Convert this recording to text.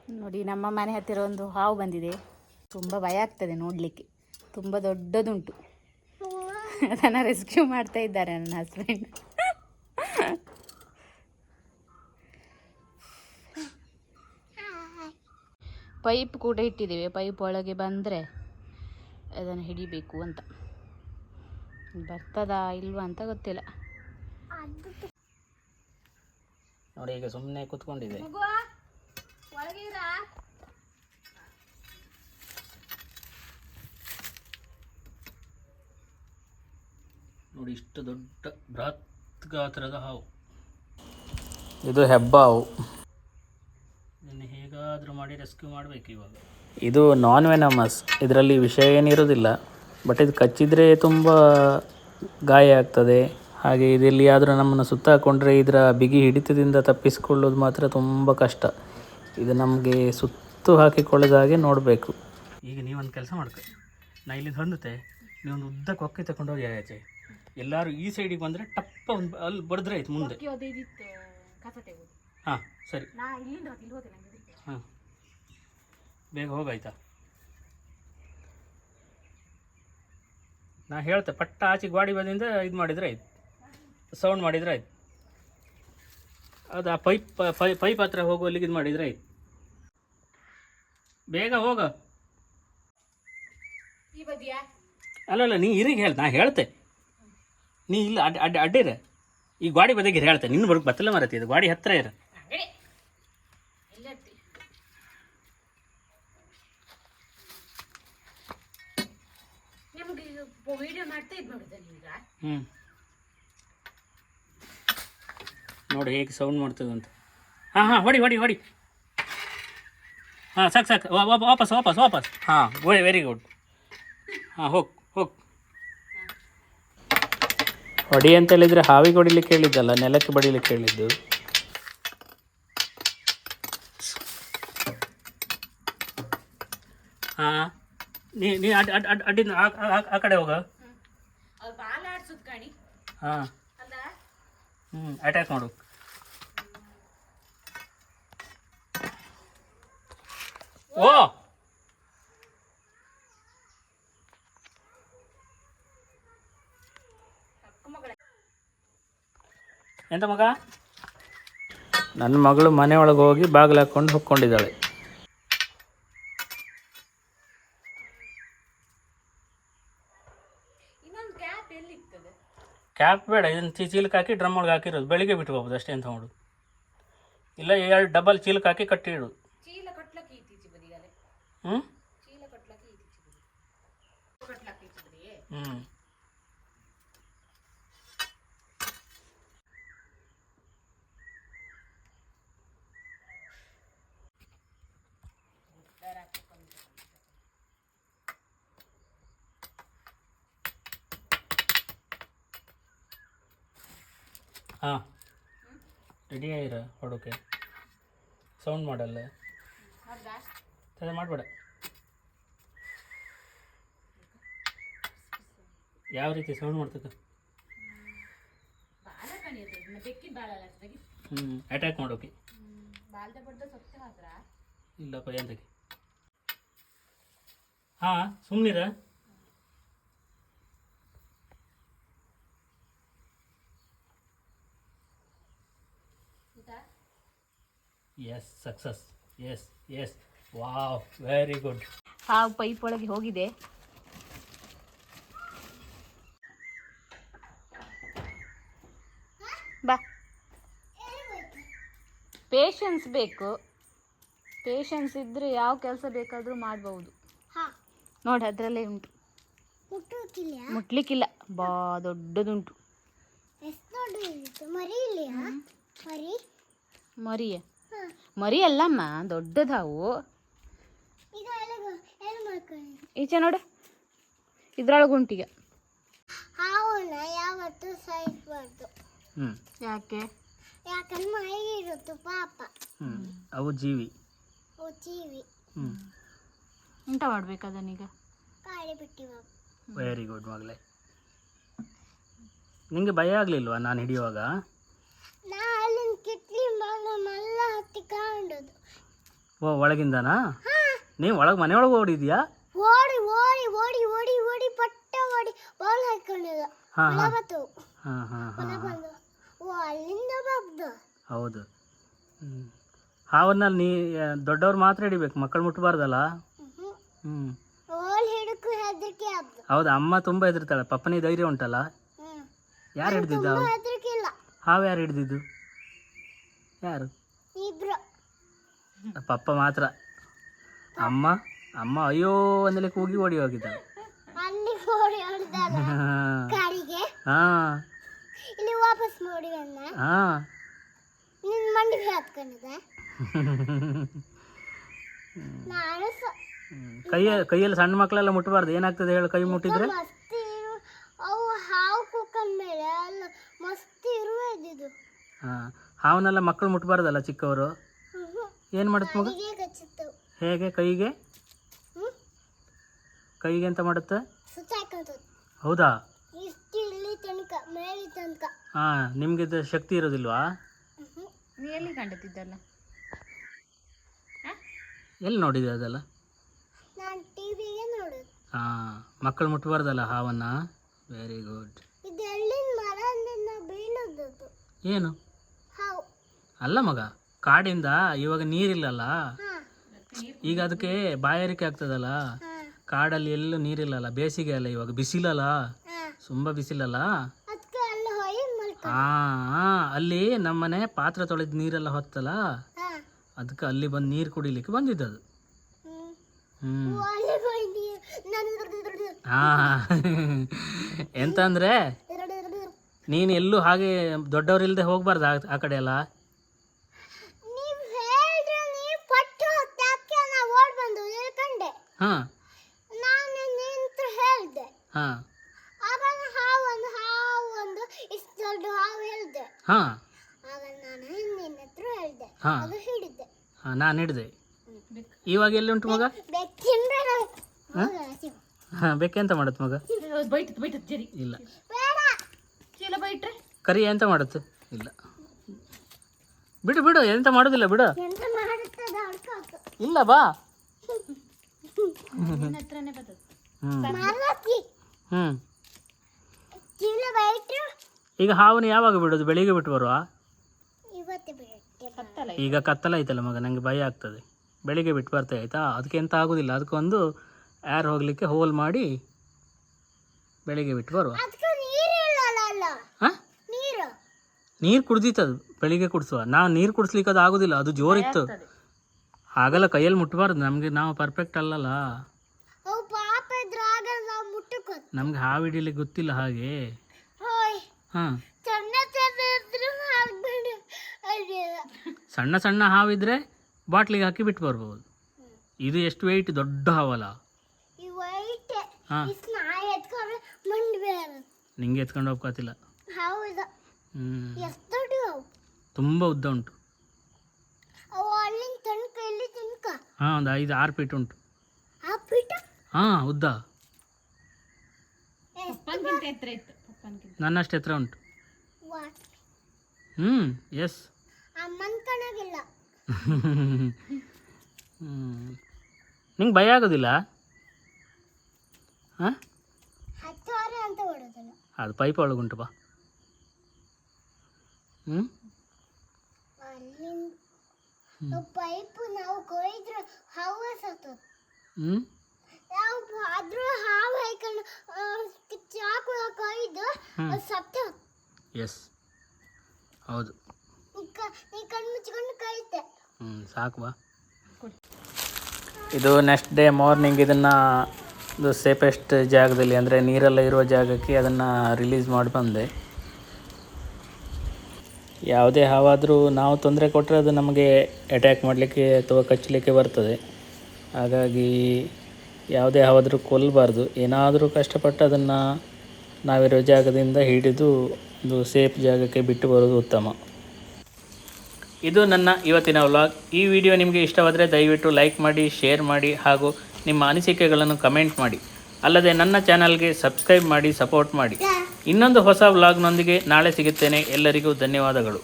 ನೋಡಿ ನಮ್ಮ ಮನೆ ಹತ್ತಿರ ಒಂದು ಹಾವು ಬಂದಿದೆ. ತುಂಬ ಭಯ ಆಗ್ತದೆ ನೋಡಲಿಕ್ಕೆ. ತುಂಬ ದೊಡ್ಡದುಂಟು. ಅದನ್ನು ರೆಸ್ಕ್ಯೂ ಮಾಡ್ತಾ ಇದ್ದಾರೆ ನನ್ನ ಹಸ್ಬೆಂಡ್. ಪೈಪ್ ಕೂಡ ಇಟ್ಟಿದ್ದೇವೆ. ಪೈಪ್ ಒಳಗೆ ಬಂದರೆ ಅದನ್ನು ಹಿಡಿಬೇಕು ಅಂತ. ಬರ್ತದಾ ಇಲ್ವಾ ಅಂತ ಗೊತ್ತಿಲ್ಲ. ನೋಡಿ ಈಗ ಸುಮ್ಮನೆ ಕೂತ್ಕೊಂಡಿದೆ. ನೋಡಿ ಇಷ್ಟು ದೊಡ್ಡ ಬೃಹತ್ ಗಾತ್ರದ ಹಾವು. ಇದು ಹೆಬ್ಬಾವು. ಇದನ್ನು ಹೇಗಾದರೂ ಮಾಡಿ ರೆಸ್ಕ್ಯೂ ಮಾಡಬೇಕು ಇವಾಗ. ಇದು ನಾನ್ ವೆನಮಸ್, ಇದರಲ್ಲಿ ವಿಷ ಏನಿರೋದಿಲ್ಲ. ಬಟ್ ಇದು ಕಚ್ಚಿದರೆ ತುಂಬ ಗಾಯ ಆಗ್ತದೆ. ಹಾಗೆ ಇದೆಲ್ಲಿಯಾದರೂ ನಮ್ಮನ್ನು ಸುತ್ತಾಕೊಂಡ್ರೆ ಇದರ ಬಿಗಿ ಹಿಡಿತದಿಂದ ತಪ್ಪಿಸಿಕೊಳ್ಳೋದು ಮಾತ್ರ ತುಂಬ ಕಷ್ಟ. ಇದು ನಮಗೆ ಸುತ್ತು ಹಾಕಿಕೊಳ್ಳದ ಹಾಗೆ ನೋಡಬೇಕು. ಈಗ ನೀವೊಂದು ಕೆಲಸ ಮಾಡ್ಕೊ, ನಾ ಇಲ್ಲಿಂದ ಹೊಂದುತ್ತೆ, ನೀವೊಂದು ಉದ್ದ ಕೊಕ್ಕೆ ತಗೊಂಡೋಗಿ ಆಚೆ. ಎಲ್ಲರೂ ಈ ಸೈಡಿಗೆ ಬಂದರೆ ಟಪ್ಪ ಒಂದು ಅಲ್ಲಿ ಬಡಿದ್ರೆ ಆಯ್ತು ಮುಂದೆ. ಹಾಂ ಸರಿ, ಹಾಂ ಬೇಗ ಹೋಗಾಯ್ತಾ. ನಾ ಹೇಳ್ತೆ ಪಟ್ಟ ಆಚೆ ಗಾಡಿ ಬಂದಿಂದ ಇದು ಮಾಡಿದರೆ ಆಯ್ತು, ಸೌಂಡ್ ಮಾಡಿದರೆ ಆಯ್ತು. ಅದು ಆ ಪೈಪ್ ಹತ್ರ ಹೋಗೋಲ್ಲಿಗೆ ಇದು ಮಾಡಿದರೆ ಆಯ್ತು. ಬೇಗ ಹೋಗ. ಅಲ್ಲ ನೀ ಇರಿಗೆ ಹೇಳ, ನಾ ಹೇಳ್ತೆ. ನೀ ಇಲ್ಲ ಅಡ್ಡಿರ ಈ ಗಾಡಿ ಬದಿಗೆ ಹೇಳ್ತೆ. ನಿನ್ನ ಬರೋಕ್ಕೆ ಬತ್ತಲ್ಲ ಮರತಿ, ಇದು ಗಾಡಿ ಹತ್ತಿರ ಇರ. ನೋಡಿ ಹೇಗೆ ಸೌಂಡ್ ಮಾಡ್ತದೆ ಅಂತ. ಹಾಂ ಹೊಡಿ ಹೊಡಿ ಹೊಡಿ. ಹಾಂ ಸಾಕು ವಾಪಸ್ ವಾಪಸ್ ವಾಪಸ್. ಹಾಂ ವೆರಿ ಗುಡ್. ಹಾಂ ಹೋಗಿ. ಹೊಡಿ ಅಂತ ಹೇಳಿದರೆ ಹಾವಿಗೆ ಹೊಡಿಲಿಕ್ಕೆ ಹೇಳಿದ್ದಲ್ಲ, ನೆಲಕ್ಕೆ ಬಡಿಲಿಕ್ಕೆ ಹೇಳಿದ್ದು. ಹಾಂ ನೀ ಅಡ್ಡಿಂದ ಆ ಕಡೆ ಹೋಗ. ಹಾಂ ಅಟ್ಯಾಕ್ ಮಾಡು. ಓ ಎಂತ ಮಗ? ನನ್ನ ಮಗಳು ಮನೆ ಒಳಗೆ ಹೋಗಿ ಬಾಗಿಲು ಹಾಕ್ಕೊಂಡು ಹೊಕ್ಕೊಂಡಿದ್ದಾಳೆ. ಕ್ಯಾಪ್ ಬೇಡ, ಇದನ್ನು ಚೀಲಕ್ಕೆ ಹಾಕಿ ಡ್ರಮ್ ಒಳಗೆ ಹಾಕಿರೋದು. ಬೆಳಿಗ್ಗೆ ಬಿಟ್ಟು ಹೋಗೋದು ಅಷ್ಟೇ ಅಂತ ಮಾಡೋದು. ಇಲ್ಲ 2 ಡಬಲ್ ಚೀಲಕ್ಕೆ ಹಾಕಿ ಕಟ್ಟಿ ಇಡೋದು. ಹ್ಞೂ ಹಾಂ ರೆಡಿ ಆಗಿರ ಹೊಡೋಕೆ. ಸೌಂಡ್ ಮಾಡಲ್ಲ, ಸರಿ ಮಾಡಬೇಡ. ಯಾವ ರೀತಿ ಸೌಂಡ್ ಮಾಡ್ತದೆ? ಅಟ್ಯಾಕ್ ಮಾಡೋಕೆ ಇಲ್ಲಪ್ಪ ಎಂತಕ್ಕೆ. ಹಾಂ ಸುಮ್ಮನಿರ. Yes success. Yes wow very good. ಹಾವು ಪೈಪ್ ಒಳಗೆ ಹೋಗಿದೆ. ಬಾ, ಪೇಷನ್ಸ್ ಬೇಕು. ಪೇಷನ್ಸ್ ಇದ್ರೆ ಯಾವ ಕೆಲಸ ಬೇಕಾದರೂ ಮಾಡ್ಬೋದು. ನೋಡಿ ಅದರಲ್ಲೇ ಉಂಟು, ಮುಟ್ಲಿಕ್ಕಿಲ್ಲ. ಬಾ ದೊಡ್ಡದುಂಟು. ಮರಿ ಅಲ್ಲಮ್ಮ, ದೊಡ್ಡದಾವು. ಈಚೆ ನೋಡು, ಇದ್ರೊಳಗುಂಟೀಗ. ಯಾಕೆ? ಅವು ಜೀವಿ. ಎಂತ ಮಾಡ್ಬೇಕು ಅದನ್ನೀಗ? ವೆರಿ ಗುಡ್ ಮಗಳೇ. ನಿಂಗೆ ಭಯ ಆಗಲಿಲ್ವಾ ನಾನು ಹಿಡಿಯುವಾಗ? ಓ ಒಳಗಿಂದನಾ? ನೀವು ಒಳಗೆ ಮನೆಯೊಳಗೆ ಓಡಿದ್ಯಾ? ಓಡಿ ಓಡಿ ಓಡಿ ಓಡಿ ಓಡಿ ಪಟ್ಟ ಓಡಿ ಬಾಲ್ ಹಾಕೊಂಡಿದ್ದ. ಹಾಂ ಹಾಂ ಬತ್ತು ಹಾಂ ಹಾಂ ಹಾಂ ಬಂದು ಓ ಅಲ್ಲಿಂದ ಬಾಬ್ದು. ಹೌದು. ಹಾವನ್ನ ದೊಡ್ಡವ್ರು ಮಾತ್ರ ಹಿಡಿಬೇಕು, ಮಕ್ಕಳು ಮುಟ್ಟಬಾರ್ದಲ್ಲ. ಹ್ಞೂ ಓಲ್ ಹಿಡಕು ಹೆದರಿಕೆ ಆಬ್ದು. ಹೌದು, ಅಮ್ಮ ತುಂಬ ಹೆದರ್ತಾಳೆ. ಪಪ್ಪನಿಗೆ ಧೈರ್ಯ ಉಂಟಲ್ಲ. ಯಾರು ಹಿಡ್ದಿದ್ದು ಹಾವು? ಹೆದರಿಕೆ ಇಲ್ಲ. ಹಾವು ಯಾರು ಹಿಡ್ದಿದ್ದು? ಯಾರು? ಇಬ್ರು. ಪಪ್ಪ ಮಾತ್ರ. ಅಮ್ಮ ಅಮ್ಮ ಅಯ್ಯೋ ಅಂದಲೇ ಕೂಗಿ ಓಡಿ ಹೋಗಿದ್ದಾಳೆ. ಅಲ್ಲಿ ಓಡಿ ಹೊಡೆದಲ್ಲ ಕಾಡಿಗೆ. ಹಾಂ ಇಲ್ಲಿ ವಾಪಸ್ ನೋಡಿ ಬಂದ. ಹಾಂ ನಿನ್ನ ಮಂಡಿಗೆ ಹಾತ್ಕೊಂಡಿದ್ದೆ. ನಾನು ಕೈಯಲ್ಲಿ ಸಣ್ಣ ಮಕ್ಕಳೆಲ್ಲ ಮುಟ್ಟಬಾರ್ದು. ಏನಾಗ್ತದೆ ಹೇಳು ಕೈ ಮುಟ್ಟಿದ್ರೆ? ಮಸ್ತಿ ಅವು ಹಾವು ಕುಕ್ಕನ್ ಮೇಲೆ ಅಲ್ಲ ಮಸ್ತಿ ಇರುವುದು. ಹಾಂ, ಹಾವನ್ನೆಲ್ಲ ಮಕ್ಕಳು ಮುಟ್ಟಬಾರ್ದಲ್ಲ, ಚಿಕ್ಕವರು. ಏನು ಮಾಡುತ್ತೆ ಮಗ? ಕಚ್ಚುತ್ತವು. ಹೇಗೆ? ಕೈಗೆ ಕೈಗೆ ಎಂತ ಮಾಡುತ್ತೆ? ಸುತ್ತಾಕೊಂತದ್ದು. ಹೌದಾ? ಇಷ್ಟು ಇಲ್ಲಿ ತನಕ ಮೇಲೆ ತನಕ. ಹಾಂ, ನಿಮ್ಗೆ ಇದು ಶಕ್ತಿ ಇರೋದಿಲ್ವಾ? ನೀ ಎಲ್ಲಿ ಕಂಡಿದ್ದಲ್ಲ? ಎಲ್ಲಿ ನೋಡಿದೆ ಅದೆಲ್ಲ? ನಾನು ಟಿವಿಗೆ ನೋಡೋದು. ಹಾಂ, ಮಕ್ಕಳು ಮುಟ್ಟಬಾರ್ದಲ್ಲ ಹಾವನ್ನ. Very good. ಇದು ಎಲ್ಲಿನ ಮರದಿಂದ ಬೀಳೋದು. ಏನು? ಹಾವು ಅಲ್ಲ ಮಗ, ಕಾಡಿಂದ ಇವಾಗ ನೀರಿಲ್ಲಲ್ಲ, ಹಾಂ ಈಗ ಅದಕ್ಕೆ ಬಾಯಾರಿಕೆ ಆಗ್ತದಲ್ಲ. ಹಾಂ ಕಾಡಲ್ಲಿ ಎಲ್ಲೂ ನೀರಿಲ್ಲಲ್ಲ, ಬೇಸಿಗೆ ಅಲ್ಲ, ಇವಾಗ ಬಿಸಿಲಲ್ಲ, ಹಾಂ ತುಂಬ ಬಿಸಿಲಲ್ಲ. ಅದಕ್ಕೆ ಅಲ್ಲಿ ಹೋಗಿ ಮಲ್ಕ. ಹಾಂ, ಅಲ್ಲಿ ನಮ್ಮನೆ ಪಾತ್ರೆ ತೊಳೆದ ನೀರೆಲ್ಲ ಹೊತ್ತಲ್ಲ, ಹಾಂ ಅದಕ್ಕೆ ಅಲ್ಲಿ ಬಂದು ನೀರು ಕುಡಿಲಿಕ್ಕೆ ಬಂದಿದ್ದದು. ಹ್ಞೂ ಅಲ್ಲಿ ಹೋಗಿ ಹಾಂ ಎಂತ ಅಂದರೆ ನೀನು ಎಲ್ಲೂ ಹಾಗೆ ದೊಡ್ಡವರಿಲ್ಲದೆ ಹೋಗ್ಬಾರ್ದು ಆ ಕಡೆ ಎಲ್ಲ. ನೀವು ಹೇಳಿದ್ರೆ ನೀವು ಪಟ್ಟು ಹೋಗ್ತಾ ನಾ ಓಡ್ ಬಂದು ಇಳ್ಕೊಂಡೆ. ಹಾಂ ನಾನು ನಿಂತು ಹೇಳಿದೆ. ಹಾಂ ಆವಾಗ ಹಾವು ಒಂದು ಇಷ್ಟು ದೊಡ್ಡ ಹಾವು ಹೇಳಿದೆ. ಹಾಂ ಆಗ ನಾನು ನಿನ್ನ ಹತ್ರ ಹೇಳಿದೆ. ಹಾಂ ಅದು ಹಿಡಿದೆ. ಹಾಂ, ನಾನು ಹಿಡಿದೆ. ಇವಾಗ ಎಲ್ಲಿ ಉಂಟು ಮಗ? ಬೆಕ್ಕಿಂದ್ರೆ ಹಾಂ, ಬೆಕ್ಕೆಂತ ಮಾಡುತ್ತೆ ಮಗ? ಬೈಟತ್ ಜರಿ ಇಲ್ಲ. ಬೇಡ ಚೀಲ ಬೈಟ್ರೆ ಕರಿ ಎಂತ ಮಾಡುತ್ತೆ? ಇಲ್ಲ, ಬಿಡು ಬಿಡು, ಎಂತ ಮಾಡೋದಿಲ್ಲ, ಬಿಡು. ಎಂತ ಮಾಡುತ್ತದ ಅಡ್ಕಾತು. ಇಲ್ಲ, ಬಾ. ನಿನ್ನ ಹತ್ರನೇ ಬರ್ತದೆ. ಮಾರತಿ ಹ್ಞೂ ಚೀಲ ಬೈಟ್ರು ಈಗ ಹಾವನ್ನ ಯಾವಾಗ ಬಿಡೋದು? ಬೆಳಿಗ್ಗೆ ಬಿಟ್ಟು ಬರುವ? ಇವತ್ತೇ ಬಿಡುತ್ತೆ. ಕತ್ತಲ ಈಗ ಕತ್ತಲ ಐತಲ್ಲ ಮಗ, ನನಗೆ ಭಯ ಆಗ್ತದೆ. ಬೆಳಿಗ್ಗೆ ಬಿಟ್ಟು ಬರ್ತೇವೆ ಆಯಿತಾ? ಅದಕ್ಕೆ ಎಂತ ಆಗೋದಿಲ್ಲ, ಅದಕ್ಕೊಂದು ಏರ್ ಹೋಗಲಿಕ್ಕೆ ಹೋಲ್ ಮಾಡಿ ಬೆಳಿಗ್ಗೆ ಬಿಟ್ಟು ಬರುವ. ಅದಕ್ಕೆ ನೀರಿಲ್ಲ. ಹಾಂ, ನೀರು ನೀರು ಕುಡ್ದಿತ್ತದು, ಬೆಳಿಗ್ಗೆ ಕುಡಿಸುವ. ನಾವು ನೀರು ಕುಡಿಸ್ಲಿಕ್ಕೆ ಅದು ಆಗೋದಿಲ್ಲ, ಅದು ಜೋರಿತ್ತು. ಆಗಲ್ಲ, ಕೈಯಲ್ಲಿ ಮುಟ್ಟಬಾರ್ದು, ನಮಗೆ ನಾವು ಪರ್ಫೆಕ್ಟ್ ಅಲ್ಲಲ್ಲ. ಅವು ಪಾಪ ಇದ್ರೆ ಆಗಲ್ಲ, ನಾವು ಮುಟ್ಟಕ್ಕೋದು. ನಮಗೆ ಹಾವು ಹಿಡಿಲಿಕ್ಕೆ ಗೊತ್ತಿಲ್ಲ ಹಾಗೆ. ಹೋಯ್ ಹಾಂ, ಸಣ್ಣ ಸಣ್ಣ ಇದ್ರು ಹಾಕ್ಬೇಡಿ. ಸಣ್ಣ ಸಣ್ಣ ಹಾವಿದ್ರೆ ಬಾಟ್ಲಿಗೆ ಹಾಕಿ ಬಿಟ್ಟು ಬರ್ಬೋದು. ಇದು ಎಷ್ಟು ವೆಯ್ಟ್, ದೊಡ್ಡ ಹಾವಲ್ಲ. ಈ ವೈಟ್ ಹಾಂ, ಈ ಸ್ನಾಯ ಎತ್ಕೊಂಡ್ರೆ ಮಂಡಿ ಬೇರೆ. ನಿಂಗೆ ಎತ್ಕೊಂಡು ಹೋಗ್ಕೋತಿಲ್ಲ. ಹೌದು. ಎಷ್ಟು ದೊಡ್ಡ ಅವು? ತುಂಬ ಉದ್ದ ಉಂಟು. ಅವು ಅಲ್ಲಿಂದ ತನಕ ಇಲ್ಲಿ ತನಕ ಹಾಂ, ಒಂದು 5-6 ಫೀಟ್ ಉಂಟು. ಆ ಪೀಠ ಹಾಂ, ಉದ್ದ. ಪಪ್ಪನ್ಗಿಂತ ಎತ್ತರ ಇತ್ತು. ಪಪ್ಪನ್ಗಿಂತ ನನ್ನಷ್ಟು ಎತ್ತರ ಉಂಟು. What is. ಅಮ್ಮನ ಕಣಗಿಲ್ಲ. ನಿಂಗೆ ಭಯ ಆಗೋದಿಲ್ಲ? ಹಾಂ, ಹತ್ತುವರೆ ಅಂತ ಹೊಡೋದಿಲ್ಲ. ಅದು ಪೈಪ್ ಒಳಗುಂಟು, ಬಾ. ಅಲ್ಲಿಂದ ಪೈಪ್ ನಾವು ಕೊಯ್ದ್ರೆ ಹಾವು ಸತ್ತೋದು. ಹ್ಞೂ ನಾವು ಆದ್ರೂ ಹಾವು ಹಾಕೊಂಡು ಚಾಕು ಕೊಯ್ದು ಸತ್ತು. ಎಸ್, ಹೌದು. ನೀ ಕಣ್ಣು ಮುಚ್ಕೊಂಡು ಕೈತೆ. ಸಾಕು, ಬಾ. ಇದು ನೆಕ್ಸ್ಟ್ ಡೇ ಮಾರ್ನಿಂಗ್ ಇದನ್ನು ಇದು ಸೇಫೆಸ್ಟ್ ಜಾಗದಲ್ಲಿ, ಅಂದರೆ ನೀರೆಲ್ಲ ಇರುವ ಜಾಗಕ್ಕೆ ಅದನ್ನು ರಿಲೀಸ್ ಮಾಡಿ ಬಂದೆ. ಯಾವುದೇ ಹಾವಾದರೂ ನಾವು ತೊಂದರೆ ಕೊಟ್ಟರೆ ಅದು ನಮಗೆ ಅಟ್ಯಾಕ್ ಮಾಡಲಿಕ್ಕೆ ಅಥವಾ ಕಚ್ಚಲಿಕ್ಕೆ ಬರ್ತದೆ. ಹಾಗಾಗಿ ಯಾವುದೇ ಹಾವಾದರೂ ಕೊಲ್ಲಬಾರ್ದು. ಏನಾದರೂ ಕಷ್ಟಪಟ್ಟು ಅದನ್ನು ನಾವಿರೋ ಜಾಗದಿಂದ ಹಿಡಿದು ಒಂದು ಸೇಫ್ ಜಾಗಕ್ಕೆ ಬಿಟ್ಟು ಬರೋದು ಉತ್ತಮ. ಇದು ನನ್ನ ಇವತ್ತಿನ ವ್ಲಾಗ್. ಈ ವಿಡಿಯೋ ನಿಮಗೆ ಇಷ್ಟವಾದರೆ ದಯವಿಟ್ಟು ಲೈಕ್ ಮಾಡಿ, ಶೇರ್ ಮಾಡಿ ಹಾಗೂ ನಿಮ್ಮ ಅನಿಸಿಕೆಗಳನ್ನು ಕಮೆಂಟ್ ಮಾಡಿ. ಅಲ್ಲದೆ ನನ್ನ ಚಾನಲ್ಗೆ ಸಬ್ಸ್ಕ್ರೈಬ್ ಮಾಡಿ, ಸಪೋರ್ಟ್ ಮಾಡಿ. ಇನ್ನೊಂದು ಹೊಸ ವ್ಲಾಗ್ನೊಂದಿಗೆ ನಾಳೆ ಸಿಗುತ್ತೇನೆ. ಎಲ್ಲರಿಗೂ ಧನ್ಯವಾದಗಳು.